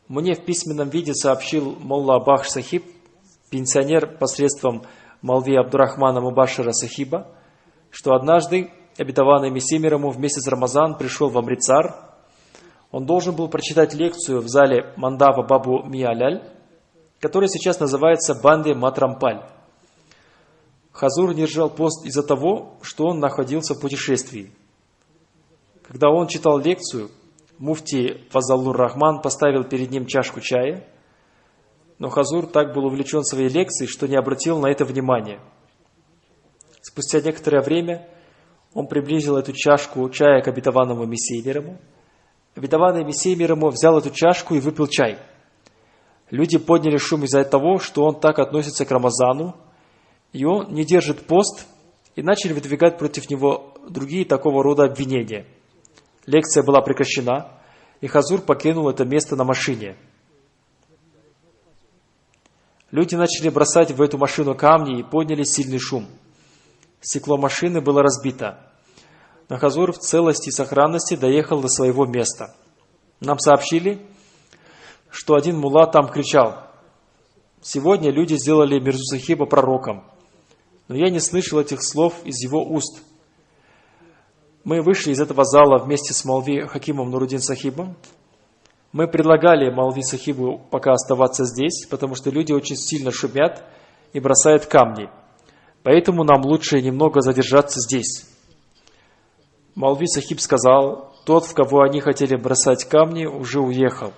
«Мне в письменном виде сообщил Молла Бахш Сахиб, пенсионер посредством Молви Абдурахмана Мубашира Сахиба, что однажды обетованный Мессия мир ему в месяц Рамазан пришел в Амритсар. Он должен был прочитать лекцию в зале Мандава Бабу Миаляль, который сейчас называется Банди Матрампаль. Хазур не держал пост из-за того, что он находился в путешествии. Когда он читал лекцию, муфти Фазалур Рахман поставил перед ним чашку чая, но Хазур так был увлечен своей лекцией, что не обратил на это внимания. Спустя некоторое время он приблизил эту чашку чая к обетованному Мессии мир ему. Обетованный Мессия мир ему взял эту чашку и выпил чай. Люди подняли шум из-за того, что он так относится к Рамазану, и он не держит пост, и начали выдвигать против него другие такого рода обвинения. Лекция была прекращена, и Хазур покинул это место на машине. Люди начали бросать в эту машину камни и подняли сильный шум. Стекло машины было разбито. Но Хазур в целости и сохранности доехал до своего места. Нам сообщили, что один мулла там кричал: «Сегодня люди сделали Мирзу Сахиба пророком». Но я не слышал этих слов из его уст. Мы вышли из этого зала вместе с Молви Хакимом Нуруддин Сахибом. Мы предлагали Молви Сахибу пока оставаться здесь, потому что люди очень сильно шумят и бросают камни. Поэтому нам лучше немного задержаться здесь. Молви Сахиб сказал: «Тот, в кого они хотели бросать камни, уже уехал.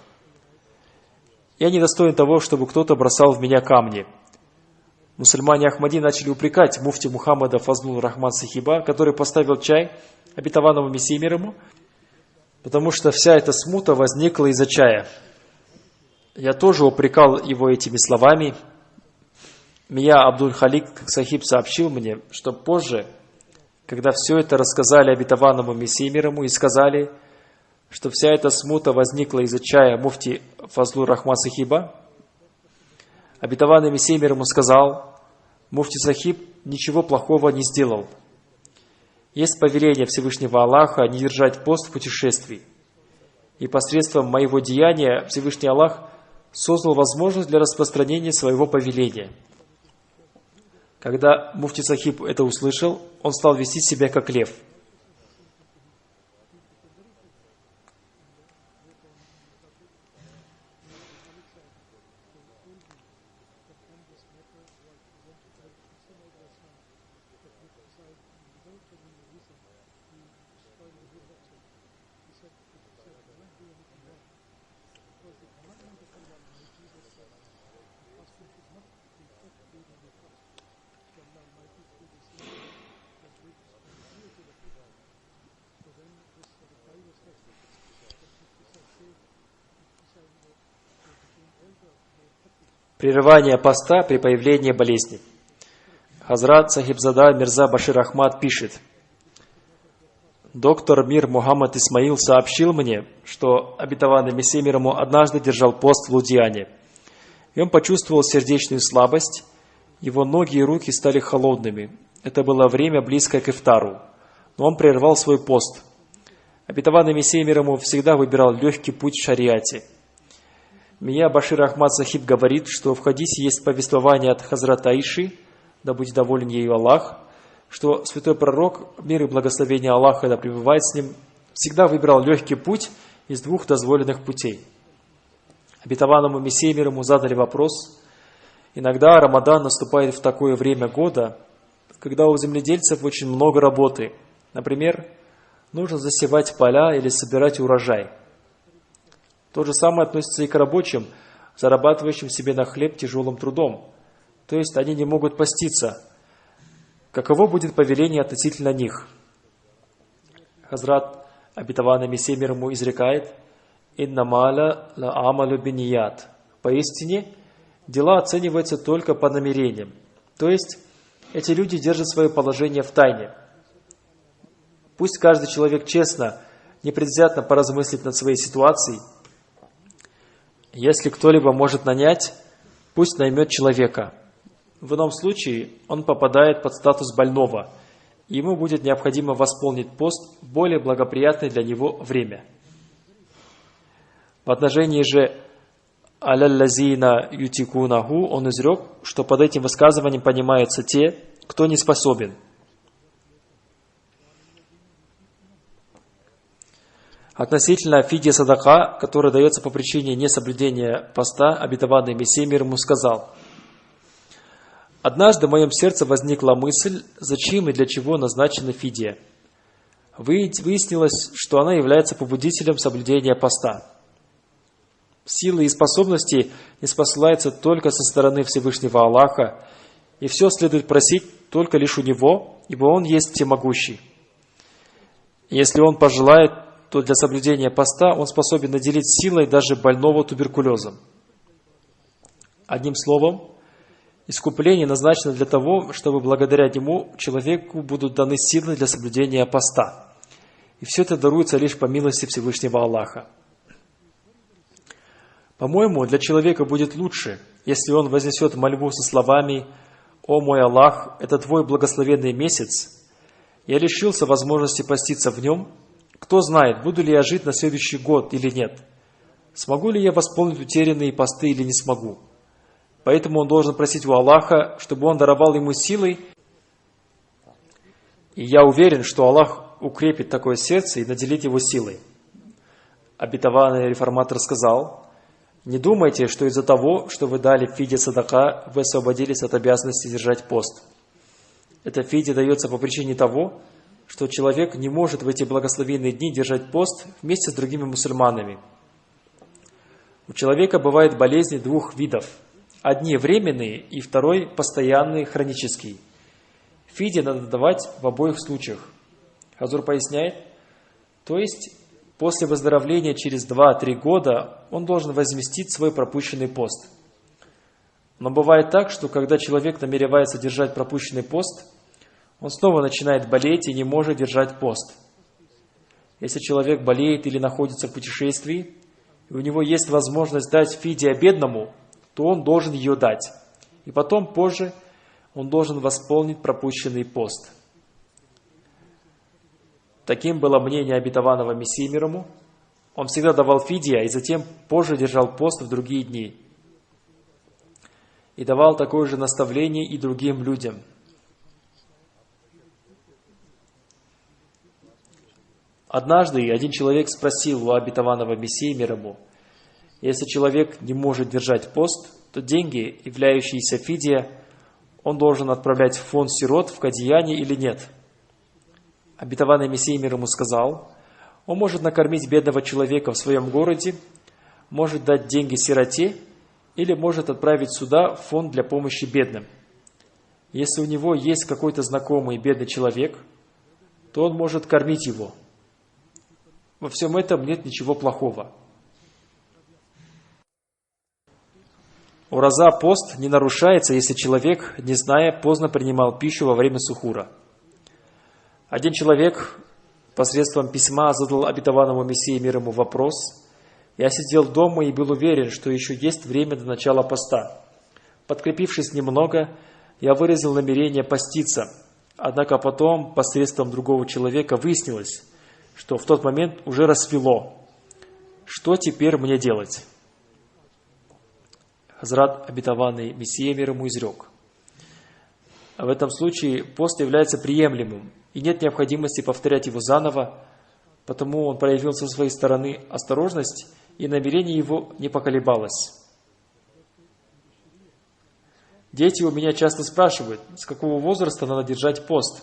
Я не достоин того, чтобы кто-то бросал в меня камни». Мусульмане Ахмади начали упрекать муфти Мухаммада Фазлур Рахман Сахиба, который поставил чай обетованному Мессии мир ему, потому что вся эта смута возникла из-за чая. Я тоже упрекал его этими словами. Мия Абдуль-Халик Сахиб сообщил мне, что позже, когда все это рассказали обетованному Мессии мир ему и сказали, что вся эта смута возникла из-за чая муфти Фазлур Рахман Сахиба, обетованный Мессия мир ему сказал: «Муфти Сахиб ничего плохого не сделал. Есть повеление Всевышнего Аллаха не держать пост в путешествии. И посредством моего деяния Всевышний Аллах создал возможность для распространения своего повеления». Когда муфти Сахиб это услышал, он стал вести себя как лев. Прерывание поста при появлении болезни. Хазрат Сахибзада Мирза Башир Ахмад пишет: «Доктор Мир Мухаммад Исмаил сообщил мне, что обетованный Мессия мир ему однажды держал пост в Лудиане. И он почувствовал сердечную слабость, его ноги и руки стали холодными. Это было время, близкое к ифтару, но он прервал свой пост. Обетованный Мессия мир ему всегда выбирал легкий путь в шариате. Мия Башир Ахмад Сахиб говорит, что в хадисе есть повествование от Хазрата Аиши, да будет доволен ею Аллах, что святой пророк, мир и благословение Аллаха да пребывает с ним, всегда выбирал легкий путь из двух дозволенных путей. Обетованному Мессии мир ему задали вопрос: иногда Рамадан наступает в такое время года, когда у земледельцев очень много работы. Например, нужно засевать поля или собирать урожай. То же самое относится и к рабочим, зарабатывающим себе на хлеб тяжелым трудом. То есть они не могут поститься. Каково будет повеление относительно них? Хазрат обетованный Мессия мир ему изрекает: «Инна маля ла амалю биният». Поистине, дела оцениваются только по намерениям. То есть, эти люди держат свое положение в тайне. Пусть каждый человек честно, непредвзятно поразмыслит над своей ситуацией. Если кто-либо может нанять, пусть наймет человека. В ином случае он попадает под статус больного, и ему будет необходимо восполнить пост в более благоприятное для него время. В отношении же «аляллазина ютикунаху» он изрек, что под этим высказыванием понимаются те, кто не способен. Относительно фидья садака, которая дается по причине несоблюдения поста, обетованный Мессией мир ему сказал: «Однажды в моем сердце возникла мысль, зачем и для чего назначена фидья. Выяснилось, что она является побудителем соблюдения поста. Силы и способности не спосылаются только со стороны Всевышнего Аллаха, и все следует просить только лишь у Него, ибо Он есть всемогущий. Если Он пожелает, то для соблюдения поста Он способен наделить силой даже больного туберкулезом. Одним словом, искупление назначено для того, чтобы благодаря нему человеку будут даны силы для соблюдения поста. И все это даруется лишь по милости Всевышнего Аллаха. По-моему, для человека будет лучше, если он вознесет мольбу со словами: «О мой Аллах, это Твой благословенный месяц. Я лишился возможности поститься в нем. Кто знает, буду ли я жить на следующий год или нет. Смогу ли я восполнить утерянные посты или не смогу». Поэтому он должен просить у Аллаха, чтобы Он даровал ему силой. И я уверен, что Аллах укрепит такое сердце и наделит его силой. Обетованный реформатор сказал: «Не думайте, что из-за того, что вы дали фидья садака, вы освободились от обязанности держать пост. Эта фидья дается по причине того, что человек не может в эти благословенные дни держать пост вместе с другими мусульманами. У человека бывают болезни двух видов. Одни временные, и второй постоянный, хронический. Фидья надо давать в обоих случаях». Хазур поясняет: то есть после выздоровления через 2-3 года он должен возместить свой пропущенный пост. Но бывает так, что когда человек намеревается держать пропущенный пост, он снова начинает болеть и не может держать пост. Если человек болеет или находится в путешествии, и у него есть возможность дать фидья бедному, то он должен ее дать. И потом, позже, он должен восполнить пропущенный пост. Таким было мнение обетованного Мессии мир ему. Он всегда давал фидья и затем позже держал пост в другие дни. И давал такое же наставление и другим людям. Однажды один человек спросил у обетованного Мессии мир ему: если человек не может держать пост, то деньги, являющиеся фидья, он должен отправлять в фонд сирот в Кадияне или нет? Обетованный Мессия мир ему сказал: он может накормить бедного человека в своем городе, может дать деньги сироте или может отправить сюда в фонд для помощи бедным. Если у него есть какой-то знакомый бедный человек, то он может кормить его. Во всем этом нет ничего плохого. Ураза пост не нарушается, если человек, не зная, поздно принимал пищу во время сухура. Один человек посредством письма задал обетованному Мессии мир ему вопрос: «Я сидел дома и был уверен, что еще есть время до начала поста. Подкрепившись немного, я выразил намерение поститься. Однако потом, посредством другого человека, выяснилось, что в тот момент уже рассвело. Что теперь мне делать?» Хазрат обетованный Мессия мир ему изрек: в этом случае пост является приемлемым, и нет необходимости повторять его заново, потому он проявил со своей стороны осторожность, и намерение его не поколебалось. Дети у меня часто спрашивают, с какого возраста надо держать пост.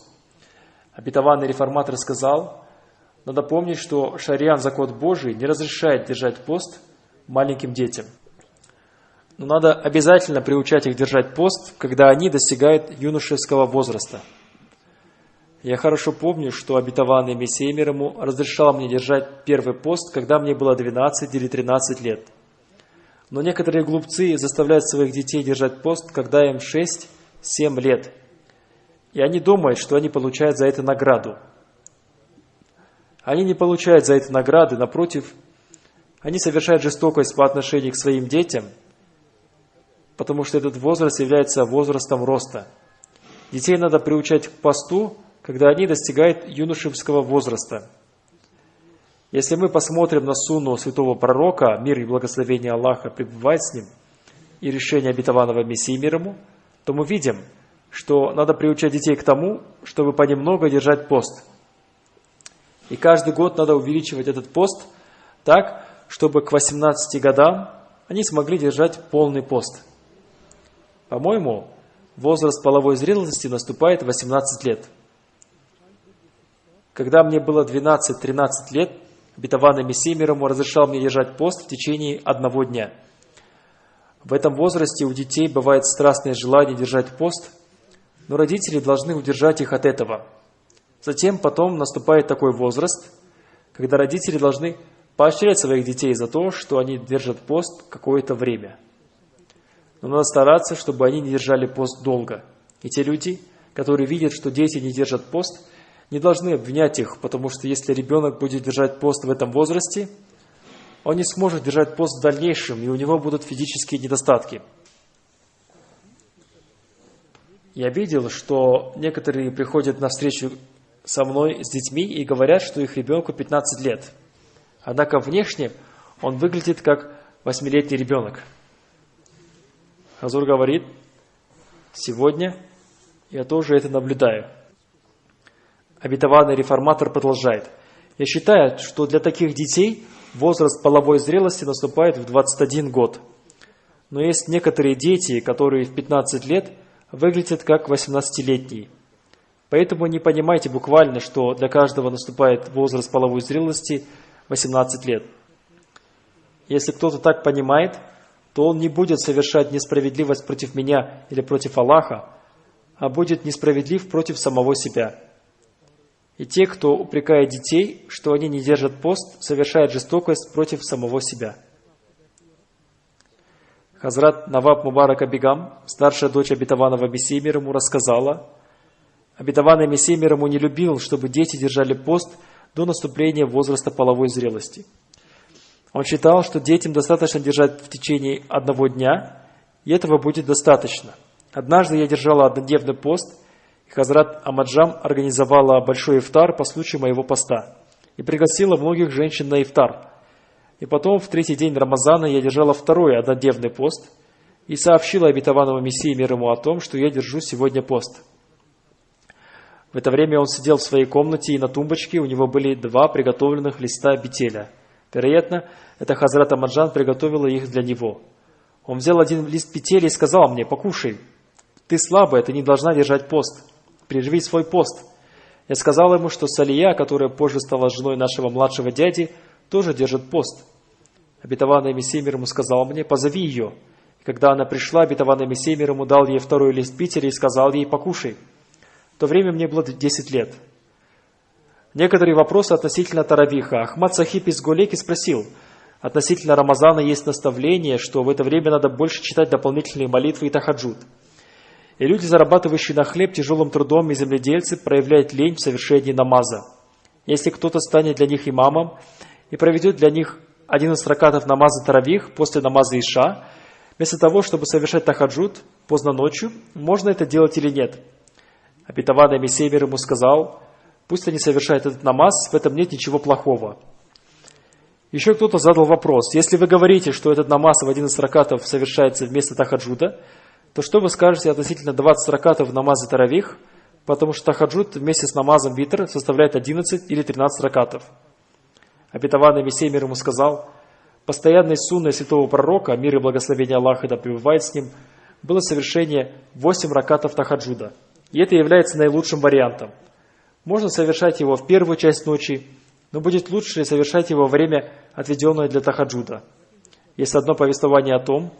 Обетованный реформатор сказал: надо помнить, что шариан, закон Божий, не разрешает держать пост маленьким детям. Но надо обязательно приучать их держать пост, когда они достигают юношеского возраста. Я хорошо помню, что обетованный Мессия мир ему разрешал мне держать первый пост, когда мне было 12 или 13 лет. Но некоторые глупцы заставляют своих детей держать пост, когда им 6-7 лет. И они думают, что они получают за это награду. Они не получают за это награды, напротив, они совершают жестокость по отношению к своим детям, потому что этот возраст является возрастом роста. Детей надо приучать к посту, когда они достигают юношеского возраста. Если мы посмотрим на сунну святого пророка, мир и благословение Аллаха пребывает с ним, и решение обетованного Мессии мир ему, то мы видим, что надо приучать детей к тому, чтобы понемногу держать пост. И каждый год надо увеличивать этот пост так, чтобы к 18 годам они смогли держать полный пост. По-моему, возраст половой зрелости наступает в 18 лет. Когда мне было 12-13 лет, обетованный Мессия мир ему разрешал мне держать пост в течение 1 дня. В этом возрасте у детей бывает страстное желание держать пост, но родители должны удержать их от этого. Затем потом наступает такой возраст, когда родители должны поощрять своих детей за то, что они держат пост какое-то время. Но надо стараться, чтобы они не держали пост долго. И те люди, которые видят, что дети не держат пост, не должны обвинять их, потому что если ребенок будет держать пост в этом возрасте, он не сможет держать пост в дальнейшем, и у него будут физические недостатки. Я видел, что некоторые приходят на встречу со мной с детьми и говорят, что их ребенку 15 лет. Однако внешне он выглядит как 8-летний ребенок. Хазур говорит, сегодня я тоже это наблюдаю. Обетованный реформатор продолжает. Я считаю, что для таких детей возраст половой зрелости наступает в 21 год. Но есть некоторые дети, которые в 15 лет выглядят как 18-летние. Поэтому не понимайте буквально, что для каждого наступает возраст половой зрелости 18 лет. Если кто-то так понимает, то он не будет совершать несправедливость против меня или против Аллаха, а будет несправедлив против самого себя. И те, кто упрекает детей, что они не держат пост, совершают жестокость против самого себя. Хазрат Наваб Мубарак Абигам, старшая дочь обетованного Мессии мир ему, рассказала, обетованный Мессия мир ему не любил, чтобы дети держали пост до наступления возраста половой зрелости. Он считал, что детям достаточно держать в течение 1 дня, и этого будет достаточно. Однажды я держала 1-дневный пост, и Хазрат Амаджам организовала большой ифтар по случаю моего поста и пригласила многих женщин на ифтар. И потом в 3-й день Рамазана я держала 2-й 1-дневный пост и сообщила обетованному Мессии мир ему о том, что я держу сегодня пост. В это время он сидел в своей комнате, и на тумбочке у него были 2 приготовленных листа бетеля. Вероятно, это Хазрат Амаджан приготовила их для него. Он взял 1 лист бетеля и сказал мне: «Покушай, ты слабая, ты не должна держать пост. Прерви свой пост». Я сказал ему, что Салия, которая позже стала женой нашего младшего дяди, тоже держит пост. Обетованный Мессия мир ему сказал мне: «Позови ее». И когда она пришла, обетованный Мессия мир ему дал ей 2-й лист бетеля и сказал ей: «Покушай». В то время мне было 10 лет. Некоторые вопросы относительно таравиха. Ахмад Сахиб из Голеки спросил, относительно Рамазана есть наставление, что в это время надо больше читать дополнительные молитвы и тахаджуд. И люди, зарабатывающие на хлеб тяжелым трудом, и земледельцы, проявляют лень в совершении намаза. Если кто-то станет для них имамом и проведет для них 11 ракатов намаза таравих после намаза Иша, вместо того, чтобы совершать тахаджуд поздно ночью, можно это делать или нет? Обетованный Мессия мир ему сказал: пусть они совершают этот намаз, в этом нет ничего плохого. Еще кто-то задал вопрос: если вы говорите, что этот намаз в 11 ракатов совершается вместо тахаджуда, то что вы скажете относительно 20 ракатов намаза таравих, потому что тахаджуд вместе с намазом витр составляет 11 или 13 ракатов? Обетованный Мессия мир ему сказал: постоянной сунной святого пророка, мир и благословение Аллаха да пребывает с ним, было совершение 8 ракатов тахаджуда. И это является наилучшим вариантом. Можно совершать его в первую часть ночи, но будет лучше совершать его во время, отведенное для тахаджуда. Есть одно повествование о том,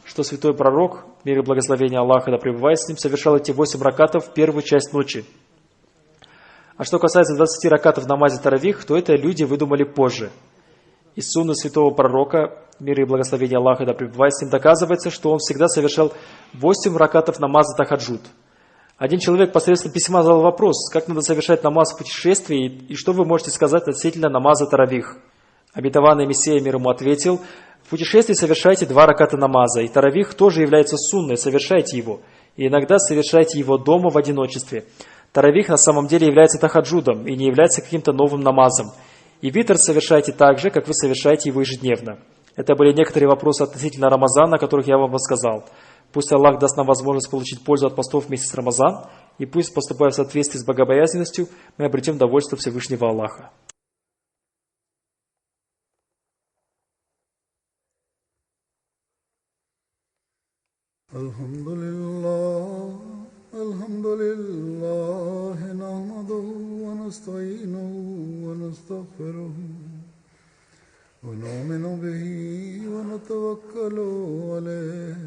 что святой пророк, мир и благословение Аллаха да пребывает с ним, совершал эти 8 ракатов в первую часть ночи. А что касается 20 ракатов в намазе таравих, то это люди выдумали позже. Из сунны святого пророка, мир и благословение Аллаха да пребывает с ним, доказывается, что он всегда совершал 8 ракатов намаза тахаджуд. Один человек посредством письма задал вопрос: как надо совершать намаз в путешествии, и что вы можете сказать относительно намаза таравих? Обетованный Мессия мир ему ответил: В путешествии совершайте 2 раката намаза, и таравих тоже является сунной, совершайте его. И иногда совершайте его дома в одиночестве. Таравих на самом деле является тахаджудом и не является каким-то новым намазом. И витр совершайте так же, как вы совершаете его ежедневно. Это были некоторые вопросы относительно Рамазана, о которых я вам рассказал. Пусть Аллах даст нам возможность получить пользу от постов в месяц Рамазан, и пусть, поступая в соответствии с богобоязненностью, мы обретем довольство Всевышнего Аллаха. الحمد لله نحمده ونستعينه ونستغفره ونؤمن به ونتوكل عليه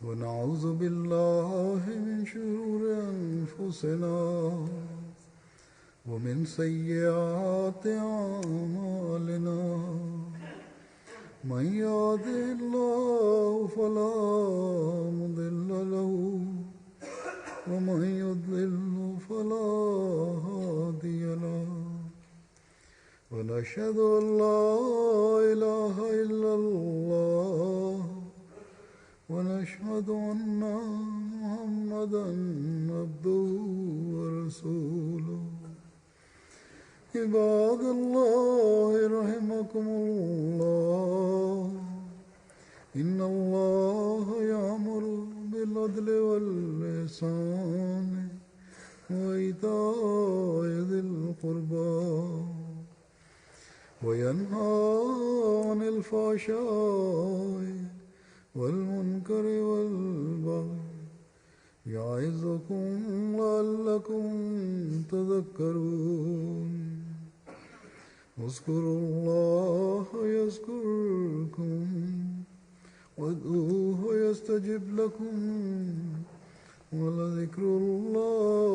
ونعوذ بالله من شرور أنفسنا ومن سيئات أعمالنا من يهده الله فلا مضل له ومن يضلل فلا هادي له ونشهد أن لا إله إلا الله ونشهد أن محمدا عبده ورسوله عباد الله رحمكم الله إن الله يأمر بالعدل والإحسان وإيتاء ذي القربى وينهى عن الفحشاء والمنكر والبغي يعظكم لعلكم تذكرون اذكروا الله يذكركم وادعوه يستجب لكم ولذكر الله